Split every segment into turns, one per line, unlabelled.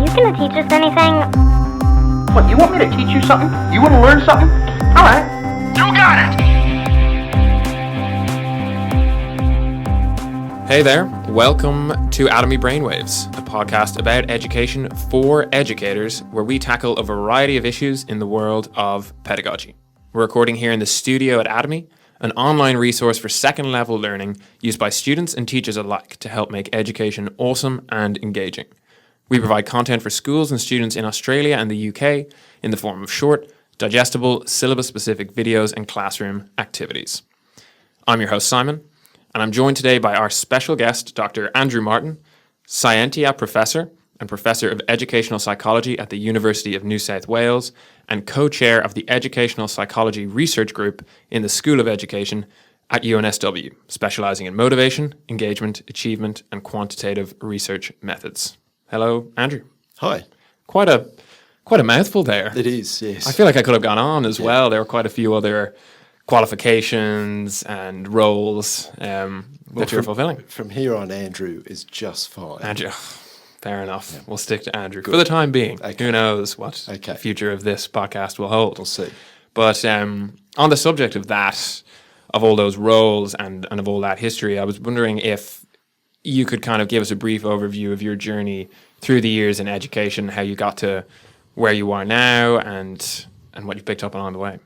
you gonna teach us anything?
What, you want me to teach you something? You want to learn something? All right. You got it!
Hey there, welcome to Atomi Brainwaves, a podcast about education for educators, where we tackle a variety of issues in the world of pedagogy. We're recording here in the studio at Atomi, an online resource for second level learning used by students and teachers alike to help make education awesome and engaging. We provide content for schools and students in Australia and the UK in the form of short, digestible, syllabus-specific videos and classroom activities. I'm your host, Simon, and I'm joined today by our special guest, Dr. Andrew Martin, Scientia Professor and Professor of Educational Psychology at the University of New South Wales and co-chair of the Educational Psychology Research Group in the School of Education at UNSW, specialising in motivation, engagement, achievement and quantitative research methods. Hello, Andrew.
Hi.
Quite a mouthful there.
It is, yes.
I feel like I could have gone on as well. There were quite a few other qualifications and roles that you're fulfilling.
From here on, Andrew is just fine.
Andrew, fair enough. Yeah. We'll stick to Andrew for the time being. Okay. Who knows what the future of this podcast will hold.
We'll see.
But on the subject of that, of all those roles and of all that history, I was wondering if you could kind of give us a brief overview of your journey through the years in education, how you got to where you are now and what you picked up along the way.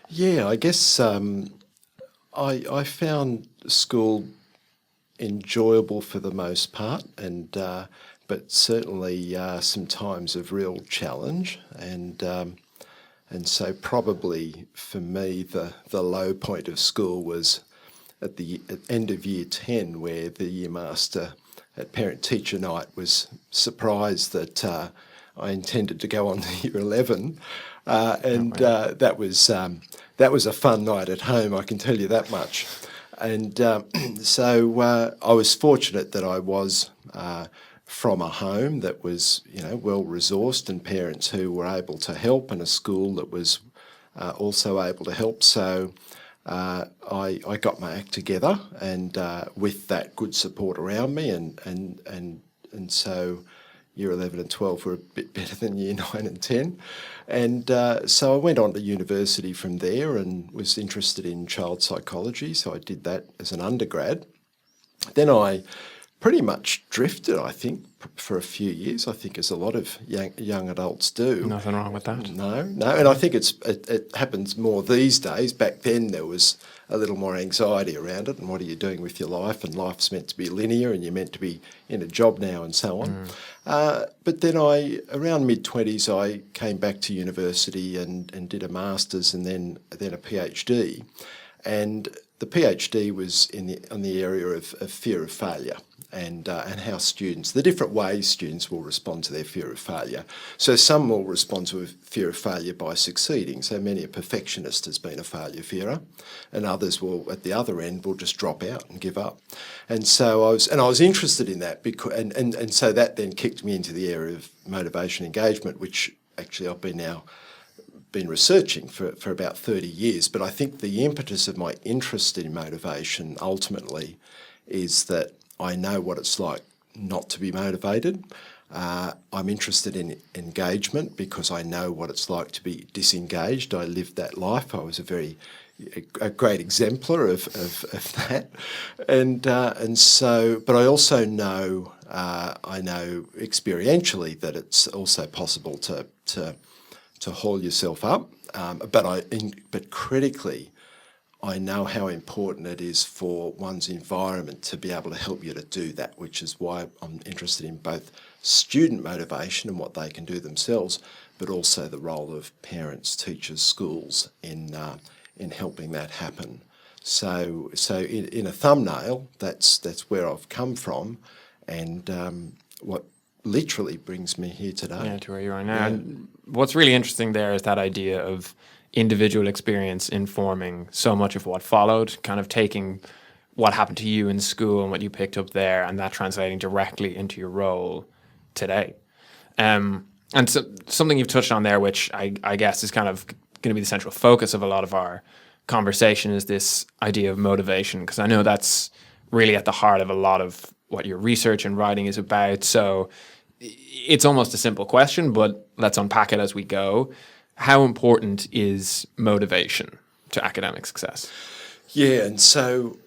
Yeah, I guess I found school enjoyable for the most part, and but certainly some times of real challenge, and so probably for me the low point of school was at the end of year 10, where the year master at parent teacher night was surprised that I intended to go on to year 11. That was a fun night at home, I can tell you that much. And so I was fortunate that I was from a home that was, well resourced, and parents who were able to help, and a school that was also able to help. So I got my act together, and with that good support around me, and so year 11 and 12 were a bit better than year 9 and 10. And so I went on to university from there and was interested in child psychology. So I did that as an undergrad. Then I pretty much drifted, I think, for a few years, I think, as a lot of young adults do.
Nothing wrong with that.
No. And I think it happens more these days. Back then there was a little more anxiety around it, and what are you doing with your life? And life's meant to be linear, and you're meant to be in a job now, and so on. But then around mid-20s, I came back to university and did a master's and then a PhD. And the PhD was on the area of fear of failure and how the different ways students will respond to their fear of failure. So some will respond to a fear of failure by succeeding. So many a perfectionist has been a failure fearer, and others will, at the other end, will just drop out and give up. And so I was interested in that, because and so that then kicked me into the area of motivation engagement, which actually I've been researching for about 30 years. But I think the impetus of my interest in motivation ultimately is that I know what it's like not to be motivated. I'm interested in engagement because I know what it's like to be disengaged. I lived that life. I was a great exemplar of that. And so, but I also know, I know experientially that it's also possible to haul yourself up, but critically, I know how important it is for one's environment to be able to help you to do that, which is why I'm interested in both student motivation and what they can do themselves, but also the role of parents, teachers, schools in helping that happen. So in a thumbnail, that's where I've come from, and what literally brings me here today.
Yeah, to where you are now. Yeah. And what's really interesting there is that idea of individual experience informing so much of what followed, kind of taking what happened to you in school and what you picked up there, and that translating directly into your role today. And so, something you've touched on there, which I guess is kind of going to be the central focus of a lot of our conversation, is this idea of motivation, because I know that's really at the heart of a lot of what your research and writing is about. So it's almost a simple question, but let's unpack it as we go. How important is motivation to academic success?
Yeah, and so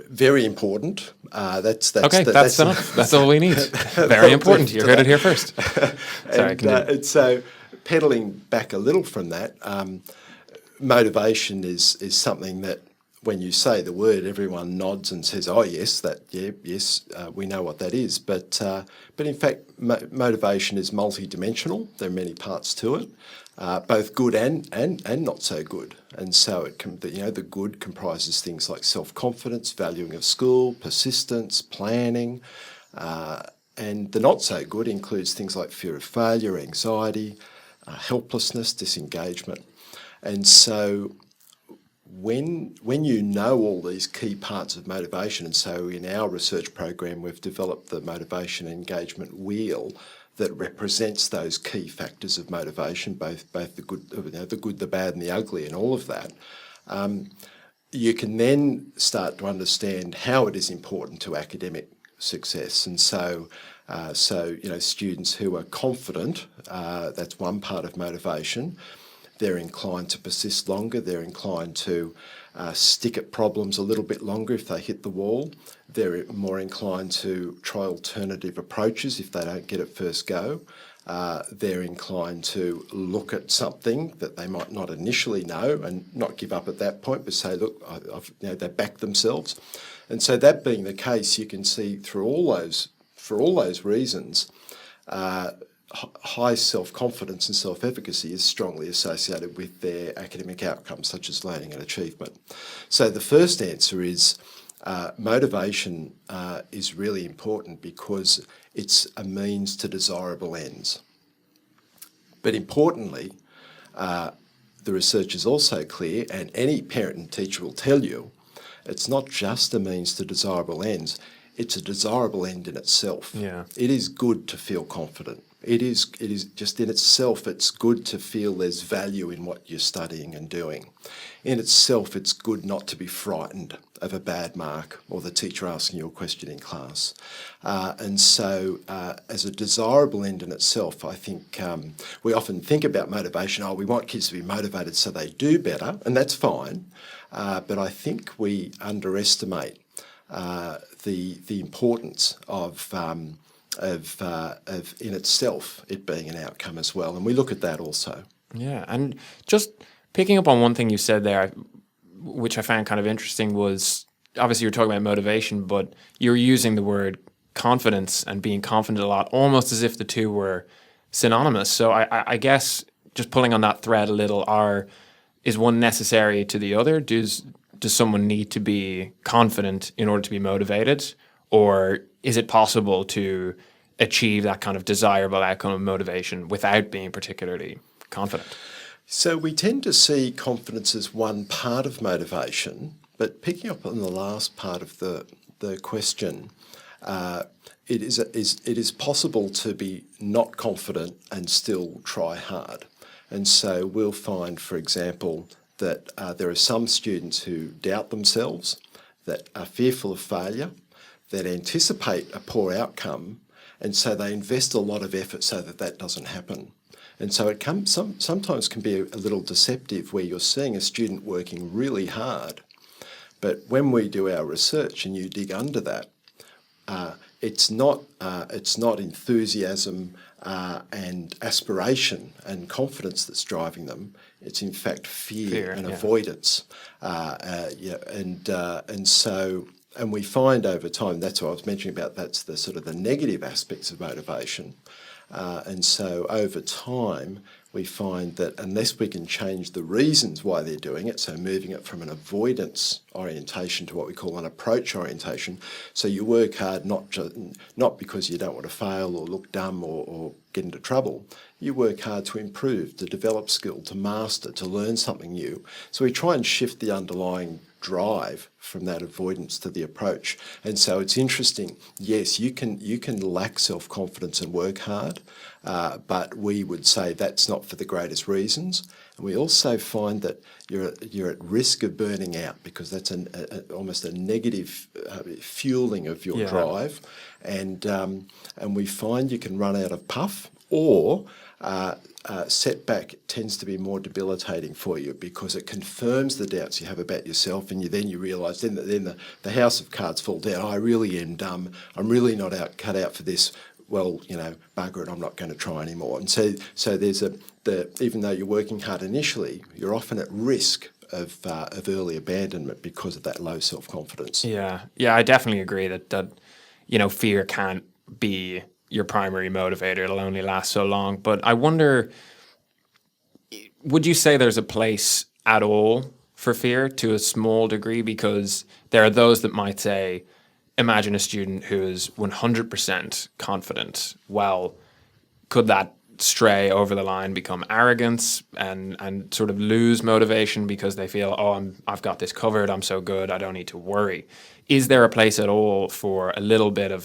very important. That's
enough. That's all we need. Very important. You heard it here first. Sorry,
and so pedaling back a little from that, motivation is something that when you say the word, everyone nods and says, "Oh, yes, we know what that is." But in fact, motivation is multidimensional. There are many parts to it, both good and not so good. And so the good comprises things like self-confidence, valuing of school, persistence, planning, and the not so good includes things like fear of failure, anxiety, helplessness, disengagement. And so when you know all these key parts of motivation, and so in our research program we've developed the motivation engagement wheel that represents those key factors of motivation, both the good, the bad, and the ugly, and all of that. You can then start to understand how it is important to academic success, and so students who are confident, that's one part of motivation. They're inclined to persist longer. They're inclined to stick at problems a little bit longer if they hit the wall. They're more inclined to try alternative approaches if they don't get it first go. They're inclined to look at something that they might not initially know and not give up at that point, but say, look, they back themselves. And so that being the case, you can see for all those reasons, high self-confidence and self-efficacy is strongly associated with their academic outcomes, such as learning and achievement. So the first answer is motivation is really important because it's a means to desirable ends. But importantly, the research is also clear, and any parent and teacher will tell you, it's not just a means to desirable ends, it's a desirable end in itself.
Yeah.
It is good to feel confident. It is just in itself, it's good to feel there's value in what you're studying and doing. In itself, it's good not to be frightened of a bad mark or the teacher asking you a question in class. And so as a desirable end in itself, I think we often think about motivation, we want kids to be motivated so they do better, and that's fine. But I think we underestimate the importance of in itself it being an outcome as well, and we look at that also.
Yeah, and just picking up on one thing you said there, which I found kind of interesting, was obviously you're talking about motivation, but you're using the word confidence and being confident a lot, almost as if the two were synonymous. So I guess just pulling on that thread a little, is one necessary to the other? Does someone need to be confident in order to be motivated, or is it possible to achieve that kind of desirable outcome of motivation without being particularly confident?
So we tend to see confidence as one part of motivation, but picking up on the last part of the question, it is possible to be not confident and still try hard. And so we'll find, for example, that there are some students who doubt themselves, that are fearful of failure, that anticipate a poor outcome, and so they invest a lot of effort so that doesn't happen. And so it sometimes can be a little deceptive where you're seeing a student working really hard, but when we do our research and you dig under that, it's not enthusiasm and aspiration and confidence that's driving them. It's in fact fear and avoidance. And we find over time, that's what I was mentioning about, that's the sort of the negative aspects of motivation. And so over time, we find that unless we can change the reasons why they're doing it, so moving it from an avoidance orientation to what we call an approach orientation, so you work hard not because you don't want to fail or look dumb or get into trouble. You work hard to improve, to develop skill, to master, to learn something new. So we try and shift the underlying drive from that avoidance to the approach. And so it's interesting. Yes, you can lack self-confidence and work hard, but we would say that's not for the greatest reasons. And we also find that you're at risk of burning out because that's almost a negative fueling of your drive. And we find you can run out of puff, or setback tends to be more debilitating for you because it confirms the doubts you have about yourself, and you realise then the house of cards fall down. I really am dumb. I'm really not cut out for this. Well, bugger it, I'm not going to try anymore. And so there's even though you're working hard initially, you're often at risk of early abandonment because of that low self-confidence.
Yeah, I definitely agree that fear can't be your primary motivator. It'll only last so long. But I wonder, would you say there's a place at all for fear to a small degree? Because there are those that might say, imagine a student who is 100% confident. Well, could that stray over the line, become arrogance, and sort of lose motivation because they feel, I've got this covered, I'm so good, I don't need to worry? Is there a place at all for a little bit of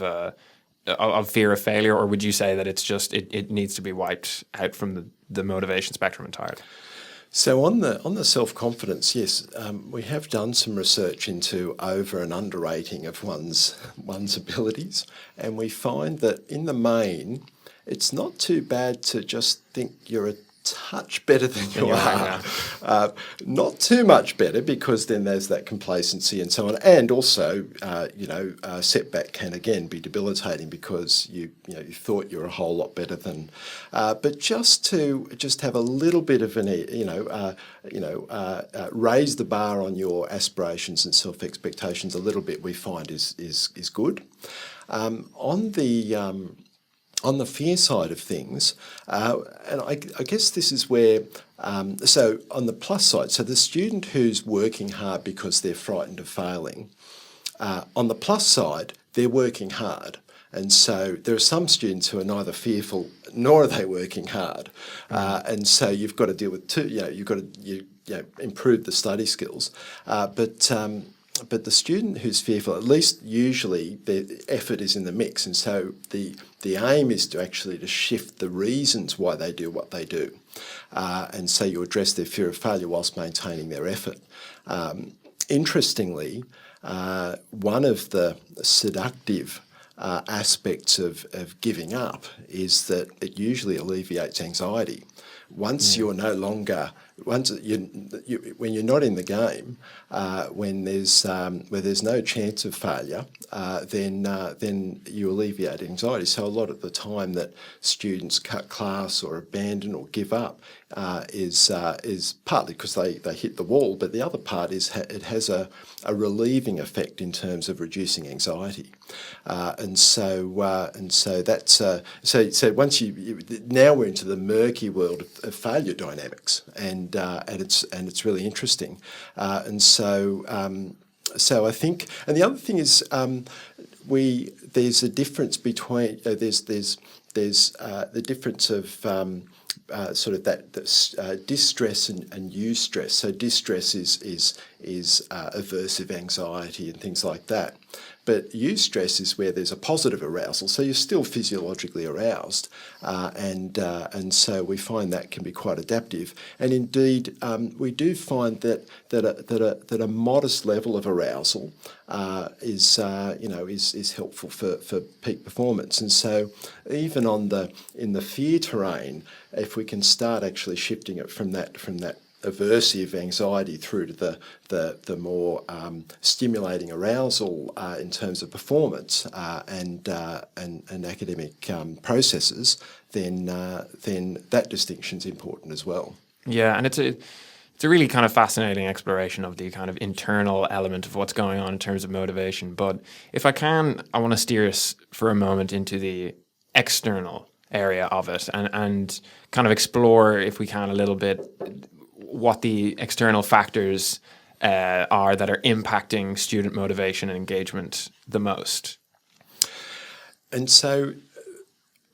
fear of failure, or would you say that it's just it needs to be wiped out from the motivation spectrum entirely?
So on the self-confidence, yes, we have done some research into over and underrating of one's abilities, and we find that in the main, it's not too bad to just think you're a touch better than you are. Not too much better, because then there's that complacency and so on. And also, setback can again be debilitating because you thought you were a whole lot better than. But just have a little bit of raise the bar on your aspirations and self-expectations a little bit, we find is good. On the fear side of things, and I guess this is where, so on the plus side, so the student who's working hard because they're frightened of failing, on the plus side, they're working hard. And so there are some students who are neither fearful nor are they working hard. And so you've got to deal with two, you've got to improve the study skills. But the student who's fearful, at least usually their effort is in the mix, and so the aim is to shift the reasons why they do what they do, and so you address their fear of failure whilst maintaining their effort. Interestingly, one of the seductive aspects of giving up is that it usually alleviates anxiety. Once you're no longer, when you're not in the game, when there's no chance of failure, then you alleviate anxiety. So a lot of the time that students cut class or abandon or give up is partly because they hit the wall, but the other part is it has a relieving effect in terms of reducing anxiety, and so that's so once now we're into the murky world of failure dynamics, and it's really interesting, and so I think, and the other thing is there's a difference between there's the difference of sort of that distress and eustress. So distress is aversive anxiety and things like that. But eustress is where there's a positive arousal, so you're still physiologically aroused, and so we find that can be quite adaptive. And indeed, we do find that a modest level of arousal is helpful for peak performance. And so even in the fear terrain, if we can start actually shifting it from that aversive anxiety through to the more stimulating arousal in terms of performance and academic processes, then that distinction is important as well.
Yeah, and it's a really kind of fascinating exploration of the kind of internal element of what's going on in terms of motivation. But if I want to steer us for a moment into the external area of it and kind of explore, if we can, a little bit what the external factors are that are impacting student motivation and engagement the most.
And so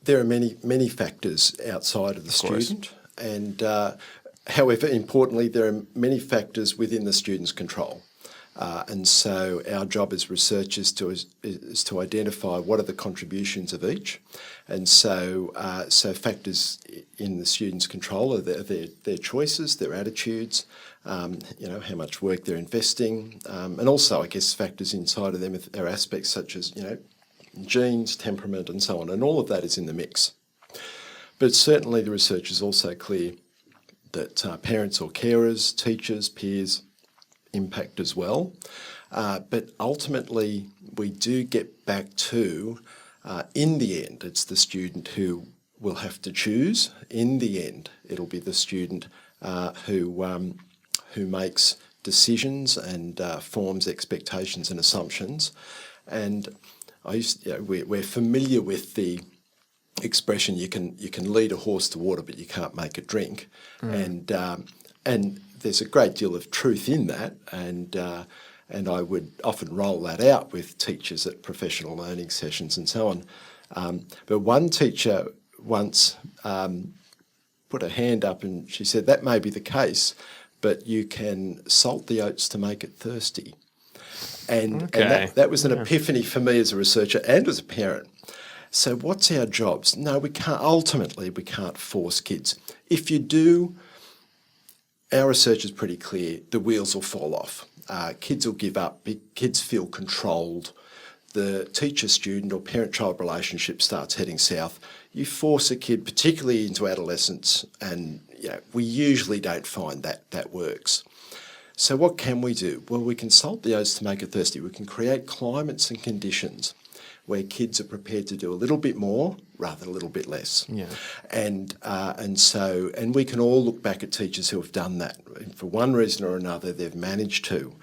there are many factors outside of the student, and however, importantly, there are many factors within the student's control. And so our job as researchers is to identify what are the contributions of each. And so factors in the students' control are their choices, their attitudes, how much work they're investing, and also, I guess, factors inside of them are aspects such as, genes, temperament, and so on. And all of that is in the mix. But certainly the research is also clear that parents or carers, teachers, peers impact as well. But ultimately, we do get back to, in the end, it's the student who will have to choose. In the end, it'll be the student who makes decisions and forms expectations and assumptions. And we're familiar with the expression, you can lead a horse to water, but you can't make it drink. And there's a great deal of truth in that, and I would often roll that out with teachers at professional learning sessions and so on. But one teacher once put her hand up and she said, that may be the case, but you can salt the oats to make it thirsty. And that was an epiphany for me as a researcher and as a parent. So what's our jobs? No, we can't force kids. If you do, our research is pretty clear, the wheels will fall off. Kids will give up, kids feel controlled. The teacher-student or parent-child relationship starts heading south. You force a kid, particularly into adolescence, and we usually don't find that works. So what can we do? Well, we can salt the oats to make it thirsty. We can create climates and conditions where kids are prepared to do a little bit more rather than a little bit less. Yeah. And we can all look back at teachers who have done that. And for one reason or another, they've managed to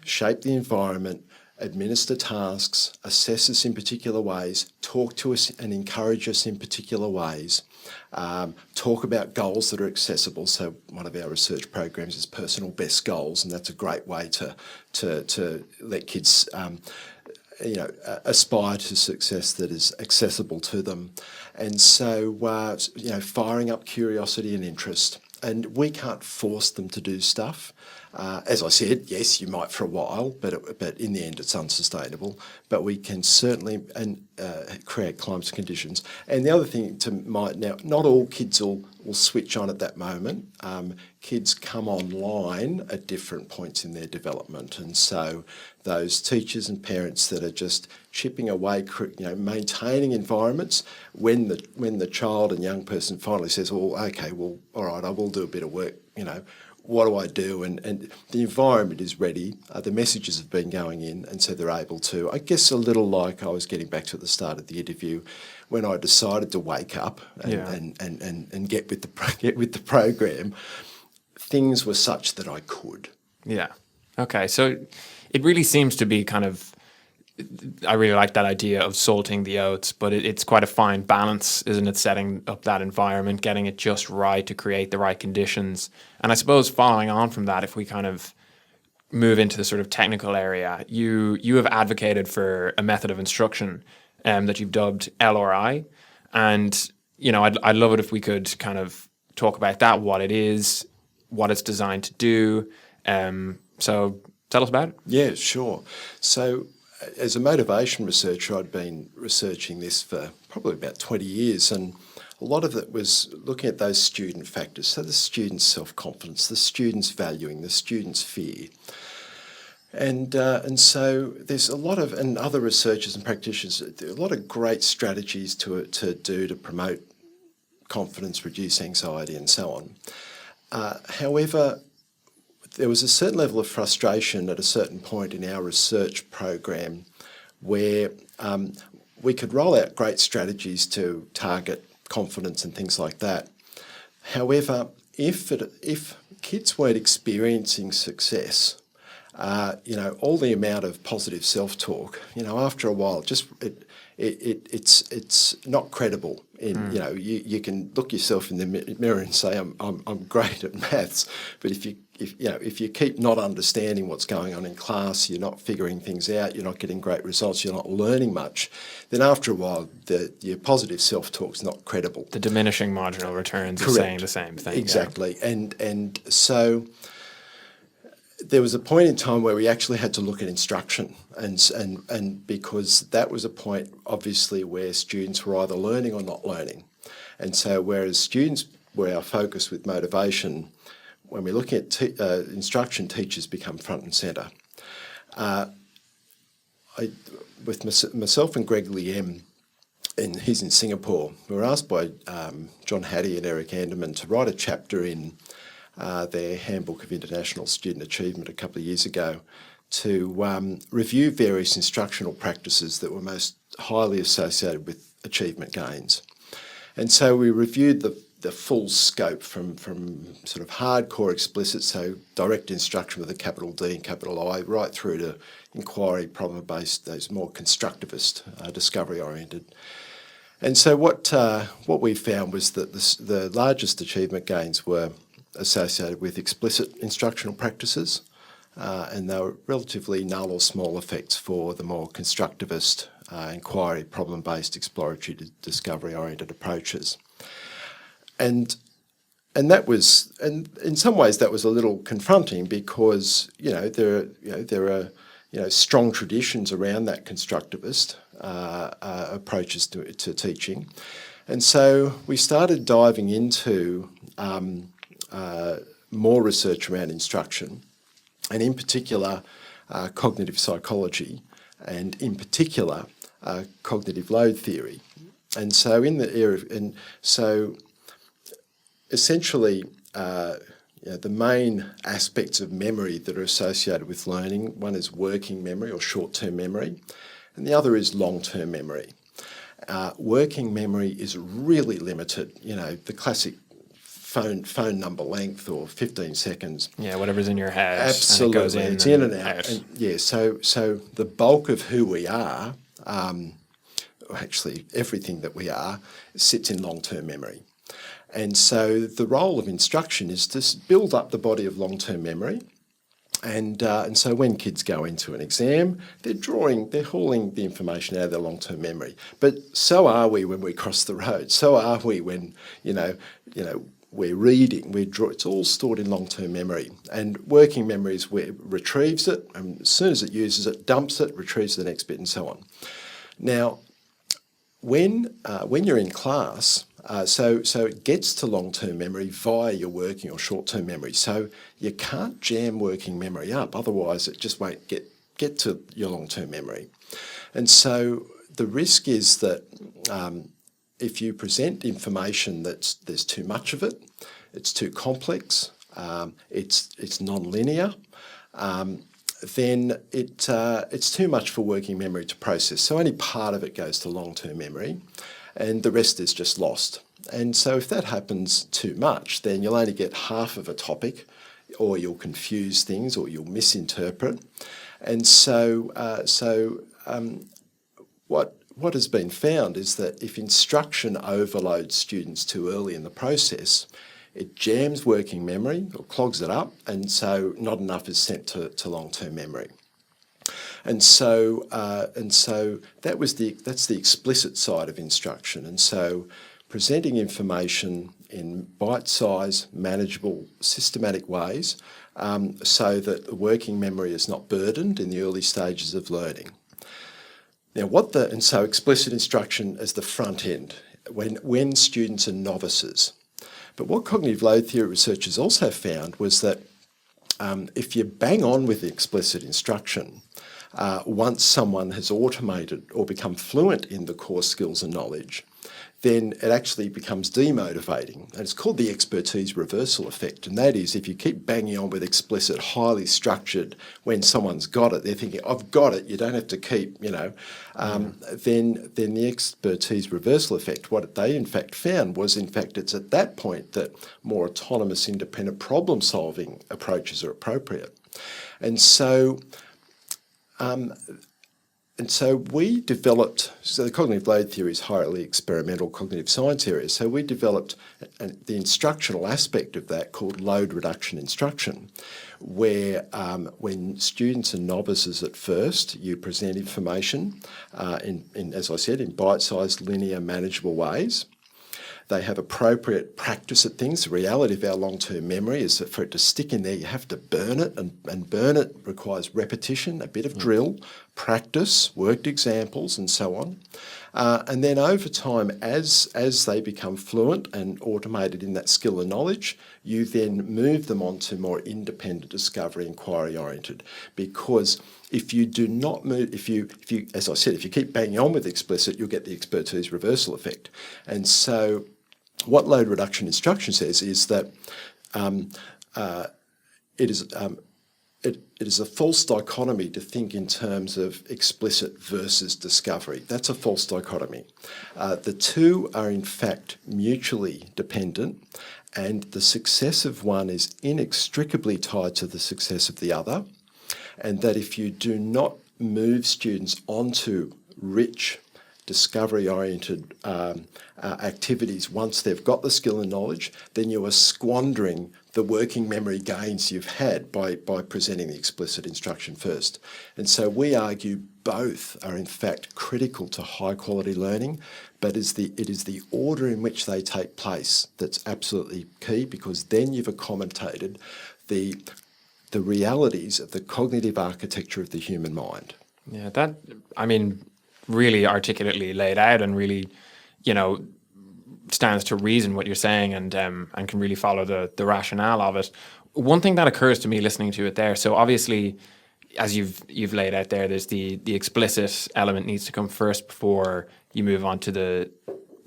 shape the environment, administer tasks, assess us in particular ways, talk to us and encourage us in particular ways, talk about goals that are accessible. So one of our research programs is personal best goals, and that's a great way to let kids aspire to success that is accessible to them. And so, firing up curiosity and interest. And we can't force them to do stuff. As I said, yes, you might for a while, but in the end it's unsustainable. But we can certainly create climates and conditions. And the other thing now, not all kids will switch on at that moment. Kids come online at different points in their development. And so those teachers and parents that are just chipping away, maintaining environments, when the child and young person finally says, all right, I will do a bit of work, what do I do? And the environment is ready, the messages have been going in, and so they're able to, I guess a little like I was getting back to at the start of the interview, when I decided to wake up and get with the program, things were such that I could.
Yeah. Okay. So it really seems to be kind of, I really like that idea of salting the oats, but it's quite a fine balance, isn't it? Setting up that environment, getting it just right to create the right conditions. And I suppose following on from that, if we kind of move into the sort of technical area, you have advocated for a method of instruction that you've dubbed LRI. And, I'd love it if we could kind of talk about that, what it is, what it's designed to do. So tell us about it.
Yeah, sure. So as a motivation researcher, I'd been researching this for probably about 20 years, and a lot of it was looking at those student factors. So the student's self-confidence, the student's valuing, the student's fear. And so there's a lot of, and other researchers and practitioners, there are a lot of great strategies to do to promote confidence, reduce anxiety, and so on. However, there was a certain level of frustration at a certain point in our research program where we could roll out great strategies to target confidence and things like that. However, if kids weren't experiencing success, all the amount of positive self-talk, after a while, it's not credible. You can look yourself in the mirror and say I'm great at maths, but if you keep not understanding what's going on in class, you're not figuring things out, you're not getting great results, you're not learning much, then after a while your positive self-talk's not credible.
The diminishing marginal returns
Correct.
Are saying the same thing.
Exactly, yeah. And so there was a point in time where we actually had to look at instruction, and because that was a point, obviously, where students were either learning or not learning. And so whereas students were our focus with motivation, when we're looking at instruction, teachers become front and centre. With myself and Greg Liem, and he's in Singapore, we were asked by John Hattie and Eric Anderman to write a chapter in their Handbook of International Student Achievement a couple of years ago to review various instructional practices that were most highly associated with achievement gains. And so we reviewed the full scope from sort of hardcore explicit, so direct instruction with a capital D and capital I, right through to inquiry, problem-based, those more constructivist, discovery-oriented. And so what we found was that the largest achievement gains were associated with explicit instructional practices, and they were relatively null or small effects for the more constructivist, inquiry, problem-based, exploratory, discovery-oriented approaches. And that was, and in some ways that was a little confronting because there are strong traditions around that constructivist approaches to teaching, and so we started diving into more research around instruction, and in particular cognitive psychology, and in particular cognitive load theory. And so in the area, and so essentially the main aspects of memory that are associated with learning, one is working memory or short-term memory, and the other is long-term memory. Working memory is really limited, the classic phone number length or 15 seconds.
Yeah, whatever's in your house.
Absolutely,
And it goes in
it's in and out. And yeah, so the bulk of who we are, actually everything that we are, sits in long-term memory. And so the role of instruction is to build up the body of long-term memory. And so when kids go into an exam, they're hauling the information out of their long-term memory. But so are we when we cross the road. So are we when, we're reading, it's all stored in long-term memory. And working memory is where it retrieves it, and as soon as it uses it, dumps it, retrieves the next bit, and so on. Now, when you're in class, so it gets to long-term memory via your working or short-term memory. So you can't jam working memory up, otherwise it just won't get to your long-term memory. And so the risk is that if you present information there's too much of it, it's too complex, it's non-linear, then it's too much for working memory to process. So only part of it goes to long-term memory, and the rest is just lost. And so if that happens too much, then you'll only get half of a topic, or you'll confuse things, or you'll misinterpret. And so what has been found is that if instruction overloads students too early in the process, it jams working memory or clogs it up, and so not enough is sent to long-term memory. And so that's the explicit side of instruction. And so presenting information in bite-sized, manageable, systematic ways, so that the working memory is not burdened in the early stages of learning. Now, so explicit instruction as the front end, when students are novices. But what cognitive load theory researchers also found was that if you bang on with explicit instruction, once someone has automated or become fluent in the core skills and knowledge, then it actually becomes demotivating. And it's called the expertise reversal effect. And that is, if you keep banging on with explicit, highly structured, when someone's got it, they're thinking, I've got it, you don't have to keep, then the expertise reversal effect, what they in fact found was, in fact, it's at that point that more autonomous, independent problem-solving approaches are appropriate. And so we developed, so the cognitive load theory is highly experimental cognitive science area, so we developed the instructional aspect of that called load reduction instruction, where when students are novices at first, you present information, as I said, in bite-sized, linear, manageable ways. They have appropriate practice at things. The reality of our long-term memory is that for it to stick in there, you have to burn it, and burn it requires repetition, a bit of drill, practice, worked examples, and so on. And then over time, as they become fluent and automated in that skill and knowledge, you then move them on to more independent discovery, inquiry-oriented. Because if you do not move, if you, as I said, if you keep banging on with explicit, you'll get the expertise reversal effect. And so what load reduction instruction says is that it is a false dichotomy to think in terms of explicit versus discovery. That's a false dichotomy. The two are in fact mutually dependent, and the success of one is inextricably tied to the success of the other, and that if you do not move students onto rich, discovery-oriented activities once they've got the skill and knowledge, then you are squandering the working memory gains you've had by presenting the explicit instruction first. And so we argue both are in fact critical to high-quality learning, but it is the order in which they take place that's absolutely key, because then you've accommodated the realities of the cognitive architecture of the human mind.
Yeah, that, I mean, really articulately laid out, and really, stands to reason what you're saying, and can really follow the rationale of it. One thing that occurs to me listening to it there, so obviously, as you've laid out there, there's the explicit element needs to come first before you move on to the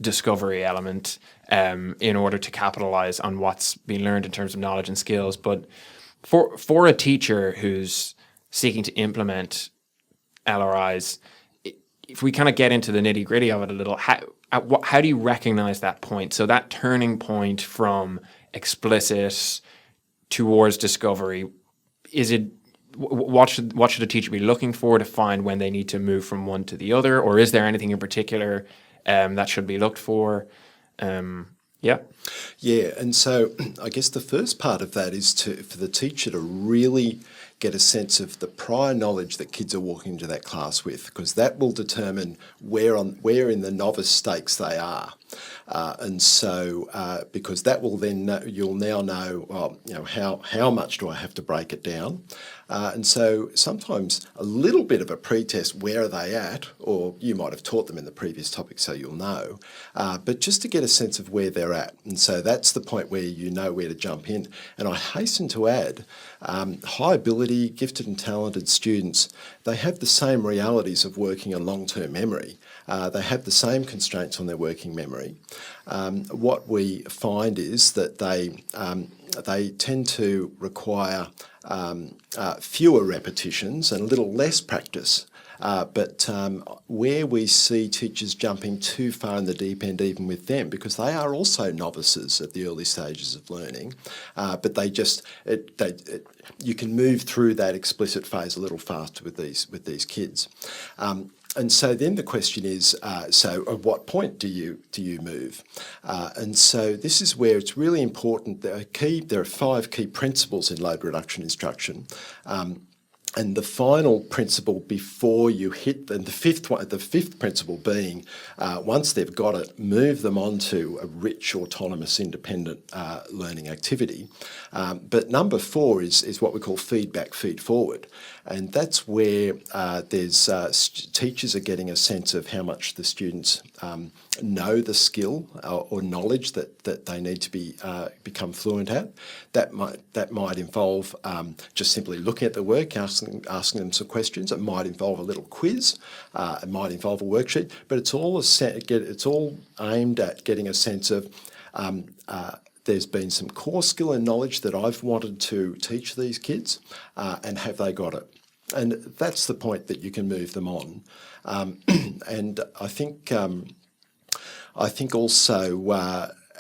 discovery element, in order to capitalize on what's been learned in terms of knowledge and skills. But for a teacher who's seeking to implement LRIs, if we kind of get into the nitty gritty of it a little, how do you recognize that point? So that turning point from explicit towards discovery, is it, what should a teacher be looking for to find when they need to move from one to the other? Or is there anything in particular that should be looked for?
Yeah, and so I guess the first part of that is for the teacher to really get a sense of the prior knowledge that kids are walking into that class with, because that will determine where in the novice stakes they are. And so, because that will then you'll now know, well, how much do I have to break it down? And so sometimes a little bit of a pretest, where are they at? Or you might have taught them in the previous topic, so you'll know. But just to get a sense of where they're at. And so that's the point where you know where to jump in. And I hasten to add, high ability, gifted and talented students, they have the same realities of working on long-term memory. They have the same constraints on their working memory. What we find is that they tend to require fewer repetitions and a little less practice. But where we see teachers jumping too far in the deep end, even with them, because they are also novices at the early stages of learning, but you can move through that explicit phase a little faster with these kids. And so then the question is, so at what point do you move? And so this is where it's really important. There are 5 key principles in load reduction instruction. And the final principle before you hit, and the fifth principle being, once they've got it, move them on to a rich, autonomous, independent learning activity. But number 4 is what we call feedback, feed forward. And that's where teachers are getting a sense of how much the students know the skill or knowledge that they need to become fluent at. That might involve just simply looking at the work, asking them some questions. It might involve a little quiz. It might involve a worksheet. But it's all aimed at getting a sense of there's been some core skill and knowledge that I've wanted to teach these kids, and have they got it? And that's the point that you can move them on. And I think also,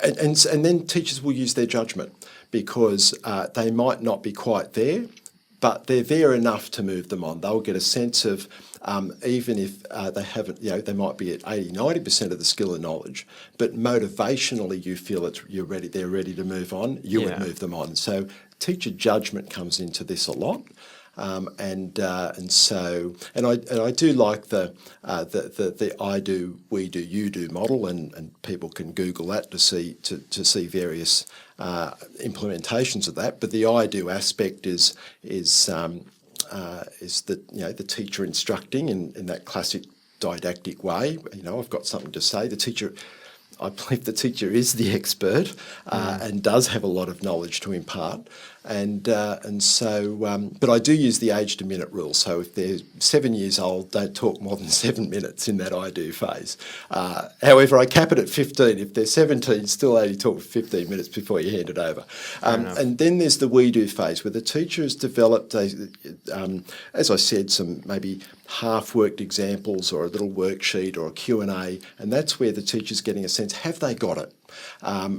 and then teachers will use their judgment, because they might not be quite there, but they're there enough to move them on. They'll get a sense of, even if they haven't, they might be at 80, 90% of the skill and knowledge, but motivationally you feel they're ready to move on, you would move them on. So teacher judgment comes into this a lot. I do like the I do, we do, you do model, and people can Google that to see various implementations of that. But the I do aspect is the teacher instructing in that classic didactic way. I've got something to say. I believe the teacher is the expert and does have a lot of knowledge to impart. But I do use the age to minute rule. So if they're 7 years old, don't talk more than 7 minutes in that I do phase. However, I cap it at 15. If they're 17, still only talk for 15 minutes before you hand it over. And then there's the we do phase, where the teacher has developed, as I said, some maybe half-worked examples or a little worksheet or a Q&A, and that's where the teacher's getting a sense, have they got it?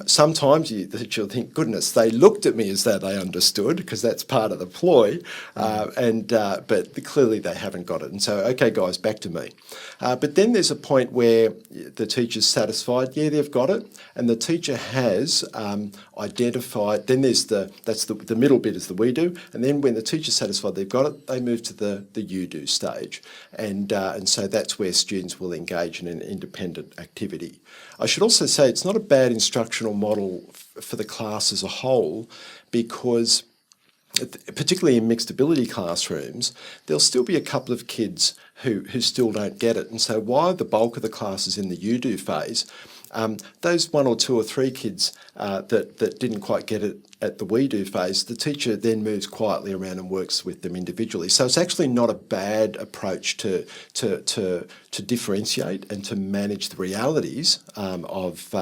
Sometimes the teacher will think, goodness, they looked at me as though they understood, because that's part of the ploy, but clearly they haven't got it. And so, okay, guys, back to me. But then there's a point where the teacher's satisfied, yeah, they've got it, and the teacher has identified, then there's the middle bit is the we do, and then when the teacher's satisfied they've got it, they move to the you do stage. And so that's where students will engage in an independent activity. I should also say it's not a bad instructional model for the class as a whole, because particularly in mixed ability classrooms, there'll still be a couple of kids who still don't get it. And so while the bulk of the class is in the you do phase, those 1 or 2 or 3 kids that didn't quite get it at the we do phase, the teacher then moves quietly around and works with them individually. So it's actually not a bad approach to differentiate and to manage the realities of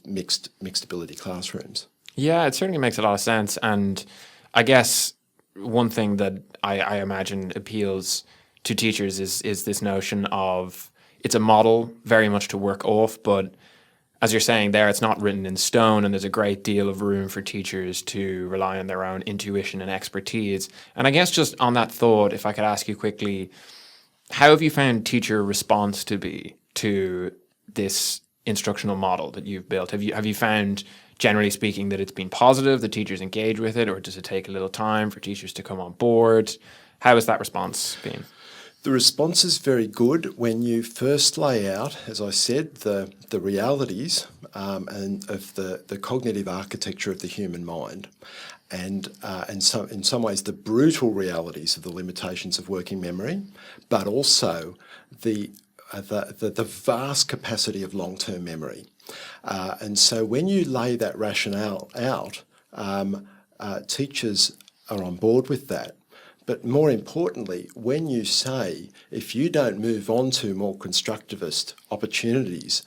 mixed ability classrooms.
Yeah, it certainly makes a lot of sense. And I guess one thing that I imagine appeals to teachers is this notion of it's a model very much to work off, but as you're saying there, it's not written in stone, and there's a great deal of room for teachers to rely on their own intuition and expertise. And I guess just on that thought, if I could ask you quickly, how have you found teacher response to be to this instructional model that you've built? Have you found, generally speaking, that it's been positive, the teachers engage with it, or does it take a little time for teachers to come on board? How has that response been?
The response is very good when you first lay out, as I said, the realities and of the cognitive architecture of the human mind, and in some ways the brutal realities of the limitations of working memory, but also the vast capacity of long-term memory. And so when you lay that rationale out, teachers are on board with that. But more importantly, when you say, if you don't move on to more constructivist opportunities,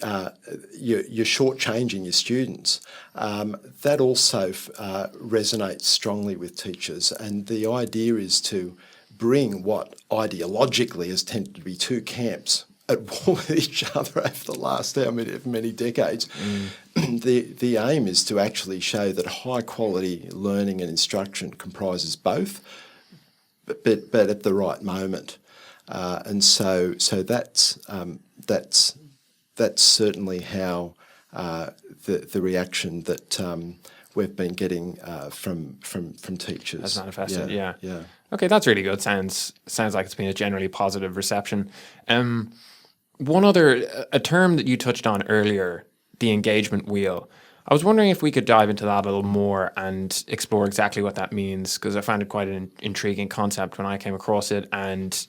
you're shortchanging your students, that also resonates strongly with teachers. And the idea is to bring what ideologically has tended to be two camps at war with each other over the last many decades. The aim is to actually show that high quality learning and instruction comprises both, but at the right moment. And so that's certainly how the reaction that we've been getting from teachers
has manifested. Yeah.
Yeah.
Okay, that's really good. Sounds like it's been a generally positive reception. One other, a term that you touched on earlier, the engagement wheel. I was wondering if we could dive into that a little more and explore exactly what that means, because I found it quite an intriguing concept when I came across it. And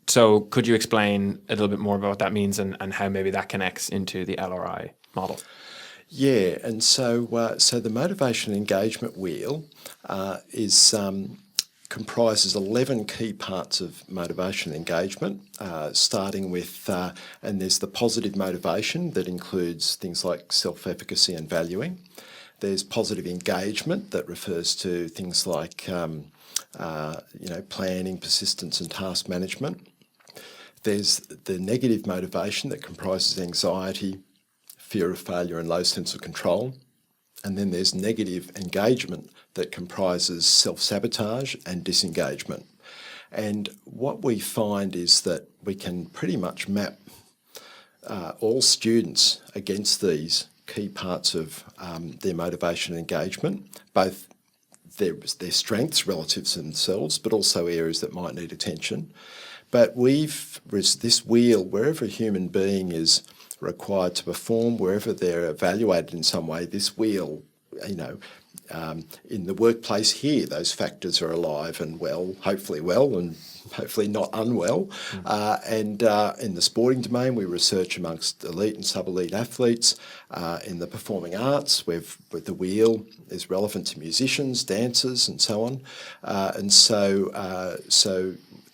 so could you explain a little bit more about what that means and how maybe that connects into the LRI model?
Yeah, and so the motivation engagement wheel comprises 11 key parts of motivation engagement, starting with, and there's the positive motivation that includes things like self-efficacy and valuing. There's positive engagement that refers to things like planning, persistence and task management. There's the negative motivation that comprises anxiety, fear of failure and low sense of control. And then there's negative engagement that comprises self-sabotage and disengagement. And what we find is that we can pretty much map all students against these key parts of their motivation and engagement, both their strengths relative to themselves, but also areas that might need attention. But this wheel, wherever a human being is required to perform, wherever they're evaluated in some way, this wheel, in the workplace here, those factors are alive and well, and hopefully not unwell. And in the sporting domain, we research amongst elite and sub-elite athletes. In the performing arts, where the wheel is relevant to musicians, dancers, and so on. So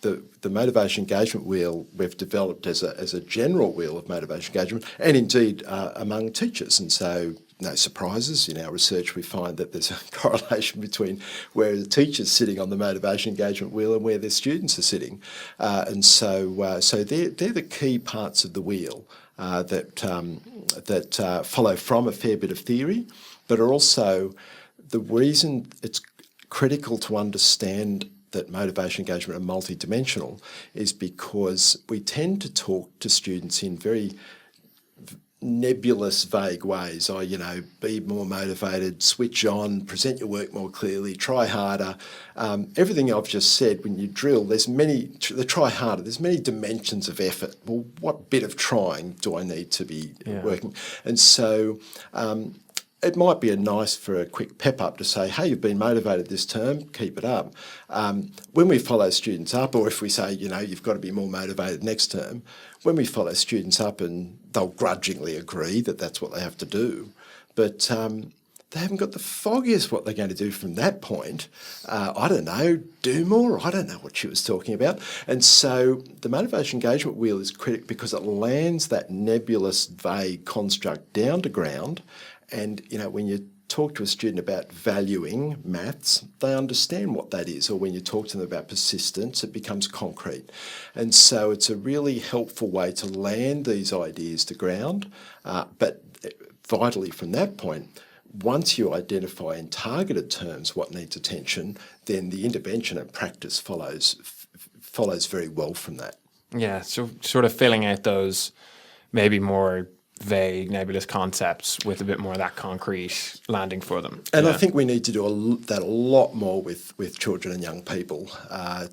the motivation engagement wheel we've developed as a general wheel of motivation engagement, and indeed among teachers. And so, no surprises, in our research we find that there's a correlation between where the teacher's sitting on the motivation engagement wheel and where their students are sitting. So they're the key parts of the wheel that follow from a fair bit of theory, but are also the reason it's critical to understand that motivation engagement are multidimensional is because we tend to talk to students in very nebulous, vague ways. Be more motivated, switch on, present your work more clearly, try harder. Everything I've just said, when you drill, there's many dimensions of effort. Well, what bit of trying do I need to be working? And so it might be nice for a quick pep up to say, hey, you've been motivated this term, keep it up. When we follow students up, or if we say, you've got to be more motivated next term, when we follow students up and they'll grudgingly agree that that's what they have to do, but they haven't got the foggiest what they're going to do from that point. I don't know, do more? I don't know what she was talking about. And so the motivation engagement wheel is critical because it lands that nebulous, vague construct down to ground. And, when you talk to a student about valuing maths, they understand what that is. Or when you talk to them about persistence, it becomes concrete. And so it's a really helpful way to land these ideas to ground. But vitally from that point, once you identify in targeted terms what needs attention, then the intervention and practice follows very well from that.
Yeah, so sort of filling out those maybe more vague, nebulous concepts with a bit more of that concrete landing for them.
And I think we need to do that a lot more with children and young people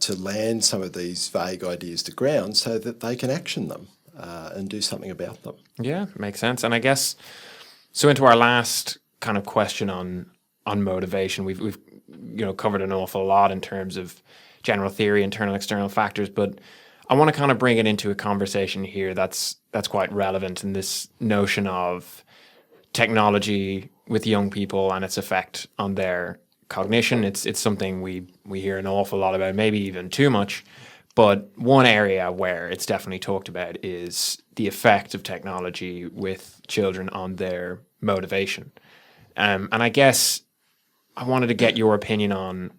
to land some of these vague ideas to ground so that they can action them and do something about them.
Yeah, makes sense. And I guess, so into our last kind of question on motivation, we've covered an awful lot in terms of general theory, internal, external factors, but I want to kind of bring it into a conversation here that's quite relevant in this notion of technology with young people and its effect on their cognition. It's something we hear an awful lot about, maybe even too much. But one area where it's definitely talked about is the effect of technology with children on their motivation. And I guess I wanted to get your opinion on,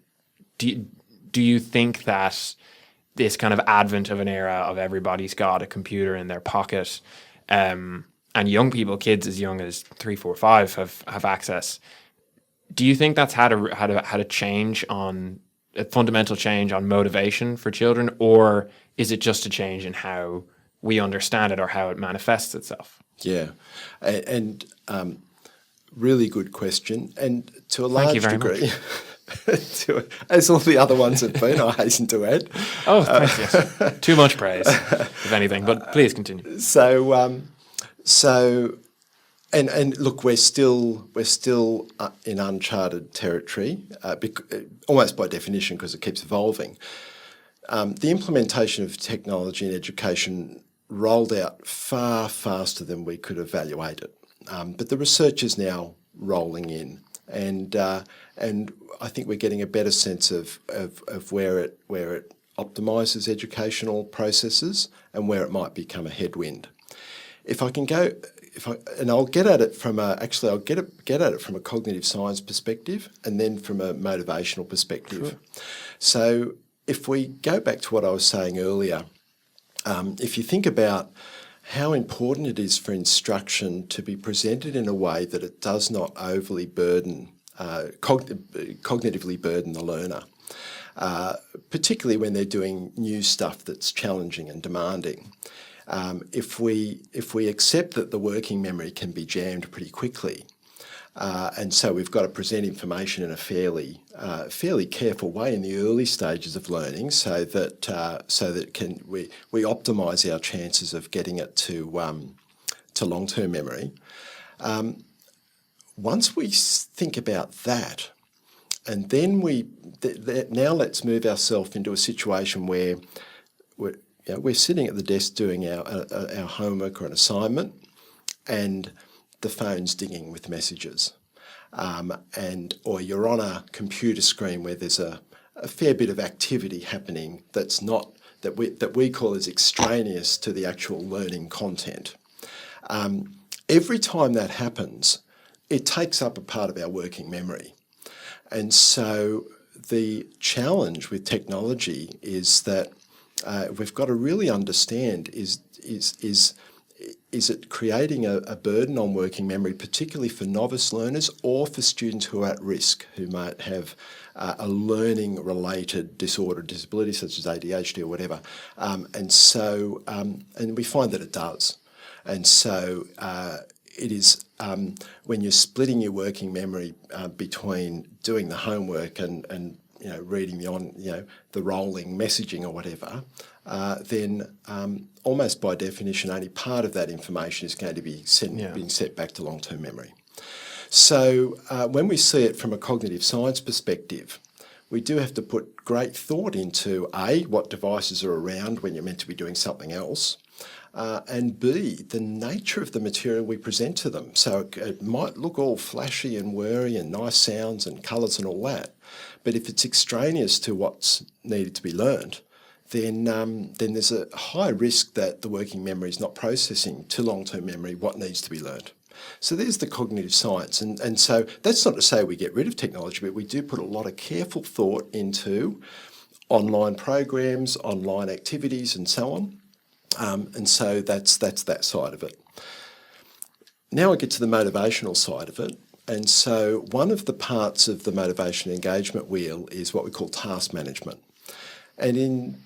do you think that this kind of advent of an era of everybody's got a computer in their pocket, and young people, kids as young as 3, 4, 5 have access. Do you think that's had a change on a fundamental change on motivation for children, or is it just a change in how we understand it or how it manifests itself?
Yeah, and really good question, and to a large degree. As all the other ones have been, I hasten to add.
Oh, thanks, yes. Too much praise, if anything, but please continue.
So look, we're still in uncharted territory, almost by definition, because it keeps evolving. The implementation of technology in education rolled out far faster than we could evaluate it, but the research is now rolling in, and I think we're getting a better sense of where it optimises educational processes and where it might become a headwind. I'll get at it from a cognitive science perspective and then from a motivational perspective. Sure. So if we go back to what I was saying earlier, if you think about how important it is for instruction to be presented in a way that it does not overly cognitively burden the learner, particularly when they're doing new stuff that's challenging and demanding. If we accept that the working memory can be jammed pretty quickly, And so we've got to present information in a fairly careful way in the early stages of learning, so that we optimise our chances of getting it to long-term memory. Once we think about that, and then now let's move ourselves into a situation where we're sitting at the desk doing our homework or an assignment, and the phone's dinging with messages, or you're on a computer screen where there's a fair bit of activity happening that's not that we call as extraneous to the actual learning content. Every time that happens, it takes up a part of our working memory, and so the challenge with technology is that we've got to really understand is it creating a burden on working memory, particularly for novice learners or for students who are at risk, who might have a learning-related disorder, disability such as ADHD or whatever, and we find that it does, and so it is when you're splitting your working memory between doing the homework and reading the rolling messaging or whatever, then almost by definition, only part of that information is going to be being set back to long-term memory. So when we see it from a cognitive science perspective, we do have to put great thought into A, what devices are around when you're meant to be doing something else, and B, the nature of the material we present to them. So it might look all flashy and whirry and nice sounds and colours and all that, but if it's extraneous to what's needed to be learned, then there's a high risk that the working memory is not processing to long-term memory what needs to be learned. So there's the cognitive science, and so that's not to say we get rid of technology, but we do put a lot of careful thought into online programs, online activities and so on. And so that's that side of it. Now I get to the motivational side of it. And so one of the parts of the motivation engagement wheel is what we call task management. And in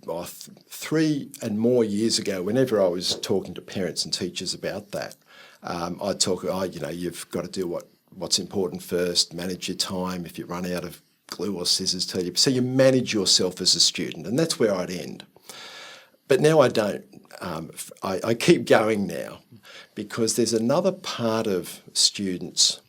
3 and more years ago, whenever I was talking to parents and teachers about that, I'd talk, you've got to do what's important first, manage your time. If you run out of glue or scissors, tell you. So you manage yourself as a student, and that's where I'd end. But now I don't. I keep going now, because there's another part of students,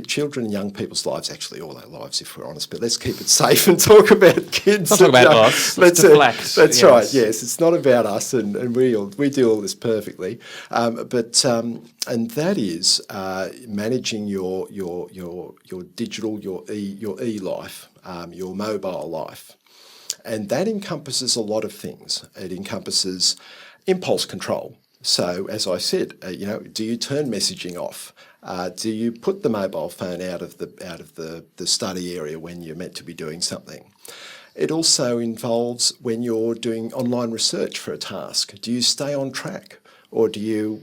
children and young people's lives, actually all our lives if we're honest, but let's keep it safe and talk about kids.
Let's talk about us. Let's deflect.
That's right, yes. It's not about us, and we do all this perfectly. And that is managing your digital, your e-life, your mobile life. And that encompasses a lot of things. It encompasses impulse control. So, as I said, do you turn messaging off? Do you put the mobile phone out of the study area when you're meant to be doing something? It also involves when you're doing online research for a task. Do you stay on track, or do you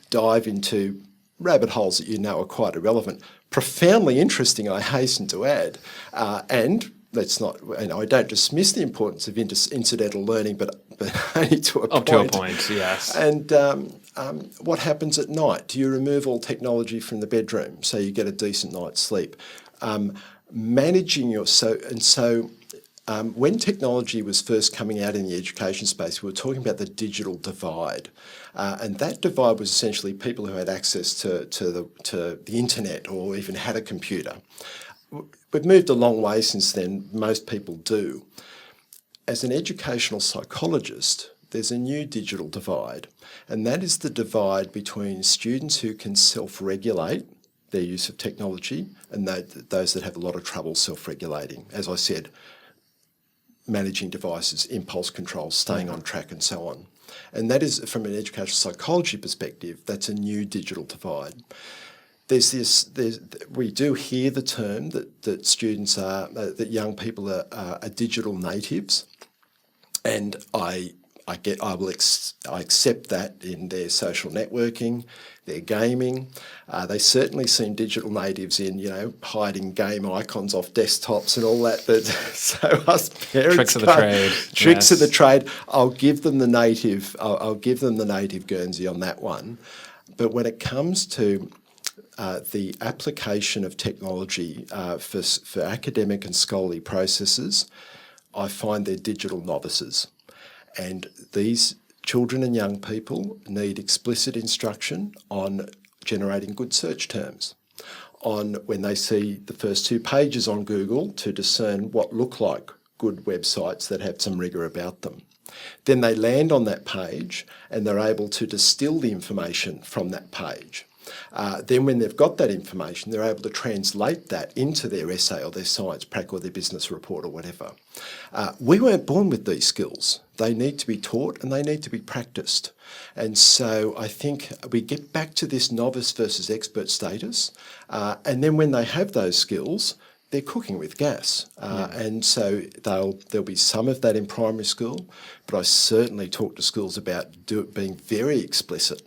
dive into rabbit holes that are quite irrelevant? Profoundly interesting, I hasten to add, and let's not. I don't dismiss the importance of incidental learning, but only to a point. Up to a point, yes. And what happens at night? Do you remove all technology from the bedroom so you get a decent night's sleep? Managing when technology was first coming out in the education space, we were talking about the digital divide, and that divide was essentially people who had access to the internet or even had a computer. We've moved a long way since then, most people do. As an educational psychologist, there's a new digital divide, and that is the divide between students who can self-regulate their use of technology and those that have a lot of trouble self-regulating. As I said, managing devices, impulse control, staying on track and so on. And that is, from an educational psychology perspective, that's a new digital divide. We do hear the term that students are, that young people are digital natives, and I accept that in their social networking, their gaming. They certainly seem digital natives in hiding game icons off desktops and all that. So us parents,
tricks of the trade.
Tricks of the trade. I'll give them the native. I'll give them the native Guernsey on that one. But when it comes to the application of technology for academic and scholarly processes, I find they're digital novices. And these children and young people need explicit instruction on generating good search terms, on when they see the first 2 pages on Google to discern what look like good websites that have some rigour about them. Then they land on that page and they're able to distill the information from that page. Then when they've got that information, they're able to translate that into their essay or their science prac or their business report or whatever. We weren't born with these skills. They need to be taught and they need to be practiced. And so I think we get back to this novice versus expert status. And then when they have those skills, they're cooking with gas. And so there'll be some of that in primary school, but I certainly talk to schools about being very explicit,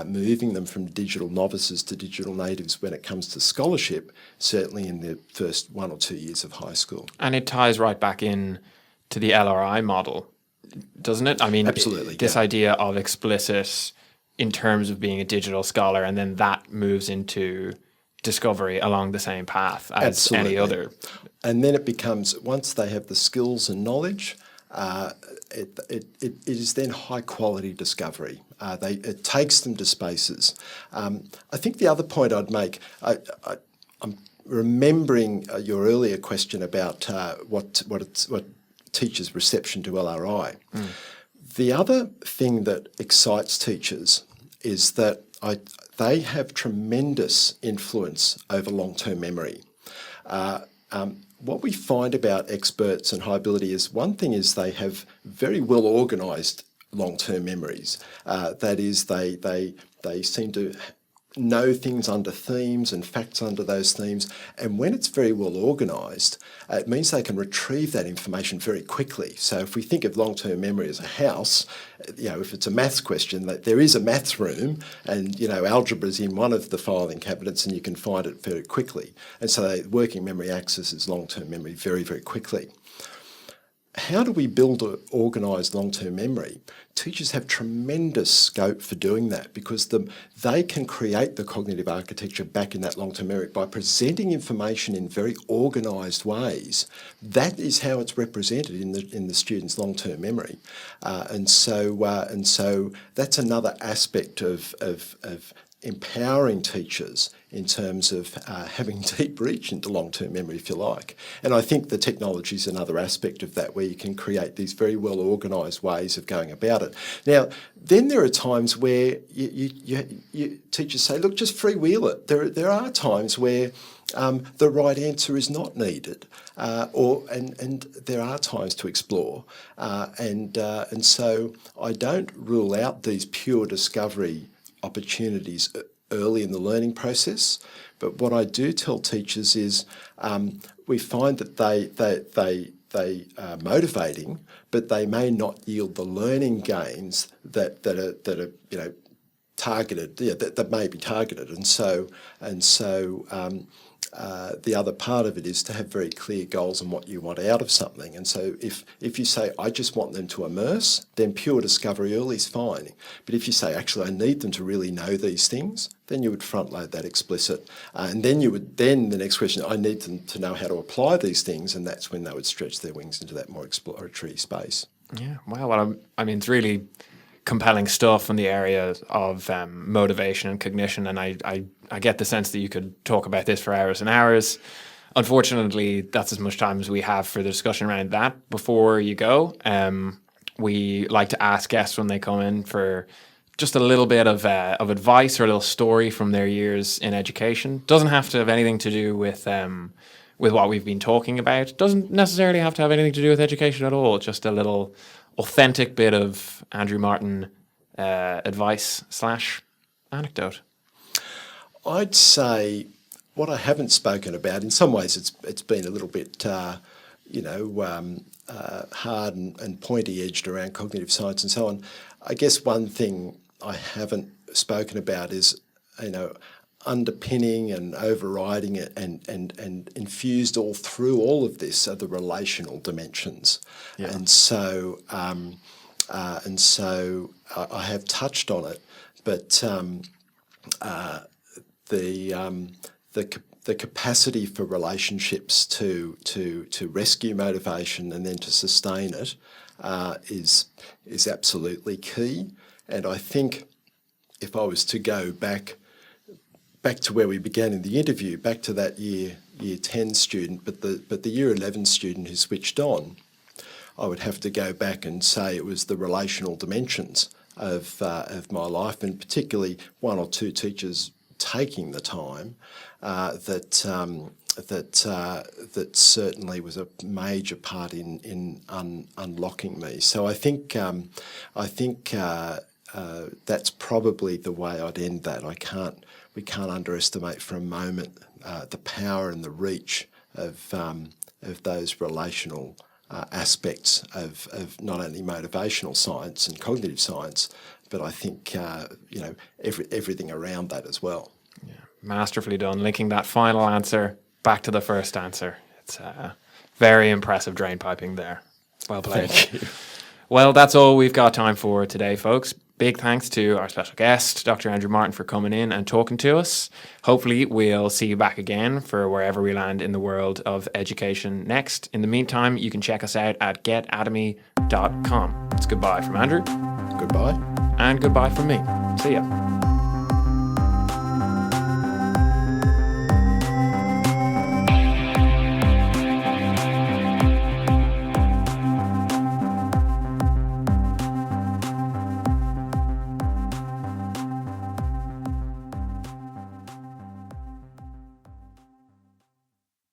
moving them from digital novices to digital natives when it comes to scholarship, certainly in the first 1 or 2 years of high school.
And it ties right back in to the LRI model, doesn't it? I mean,
absolutely,
this idea of explicit in terms of being a digital scholar, and then that moves into discovery along the same path as
absolutely.
any other.
And then it becomes, once they have the skills and knowledge, it is then high quality discovery. It takes them to spaces. I think the other point I'd make, I'm remembering your earlier question about what teachers' reception to LRI. The other thing that excites teachers is that they have tremendous influence over long-term memory. What we find about experts and high ability is, one thing is they have very well organised long-term memories. That is, they seem to know things under themes and facts under those themes. And when it's very well organised, it means they can retrieve that information very quickly. So if we think of long-term memory as a house, if it's a maths question, there is a maths room and, algebra is in one of the filing cabinets and you can find it very quickly. And so working memory accesses long-term memory very, very quickly. How do we build an organised long-term memory? Teachers have tremendous scope for doing that because they can create the cognitive architecture back in that long-term memory by presenting information in very organised ways. That is how it's represented in the student's long-term memory, and so that's another aspect of empowering teachers in terms of having deep reach into long-term memory, if you like. And I think the technology is another aspect of that, where you can create these very well organised ways of going about it. Now, then there are times where you teachers say, look, just freewheel it. There are times where the right answer is not needed, and there are times to explore, and so I don't rule out these pure discovery opportunities early in the learning process. But what I do tell teachers is we find that they are motivating, but they may not yield the learning gains that are targeted, that may be targeted. And so the other part of it is to have very clear goals on what you want out of something. And so if you say, I just want them to immerse, then pure discovery early is fine. But if you say, actually, I need them to really know these things, then you would front load that explicit. And then the next question, I need them to know how to apply these things, and that's when they would stretch their wings into that more exploratory space.
Yeah, wow. Well, I mean, it's really compelling stuff in the area of motivation and cognition, and I get the sense that you could talk about this for hours and hours. Unfortunately, that's as much time as we have for the discussion around that. Before you go, we like to ask guests when they come in for just a little bit of advice or a little story from their years in education. Doesn't have to have anything to do with what we've been talking about. Doesn't necessarily have to have anything to do with education at all. Just a little authentic bit of Andrew Martin advice / anecdote.
I'd say what I haven't spoken about, in some ways it's been a little bit hard and pointy-edged around cognitive science and so on. I guess one thing I haven't spoken about is, underpinning and overriding it and infused all through all of this are the relational dimensions. Yeah. And so I have touched on it, but the capacity for relationships to rescue motivation and then to sustain it is absolutely key. And I think if I was to go back to where we began in the interview, back to that year 10 student, but the year 11 student who switched on, I would have to go back and say it was the relational dimensions of my life, and particularly one or two teachers taking the time that certainly was a major part in unlocking me. So I think that's probably the way I'd end that. We can't underestimate for a moment the power and the reach of those relational aspects of not only motivational science and cognitive science, but I think everything around that as well.
Yeah, masterfully done, linking that final answer back to the first answer. It's very impressive drain piping there. Well played.
Thank you.
Well, that's all we've got time for today, folks. Big thanks to our special guest, Dr. Andrew Martin, for coming in and talking to us. Hopefully, we'll see you back again for wherever we land in the world of education next. In the meantime, you can check us out at getatomy.com. It's goodbye from Andrew.
Goodbye.
And goodbye from me. See ya.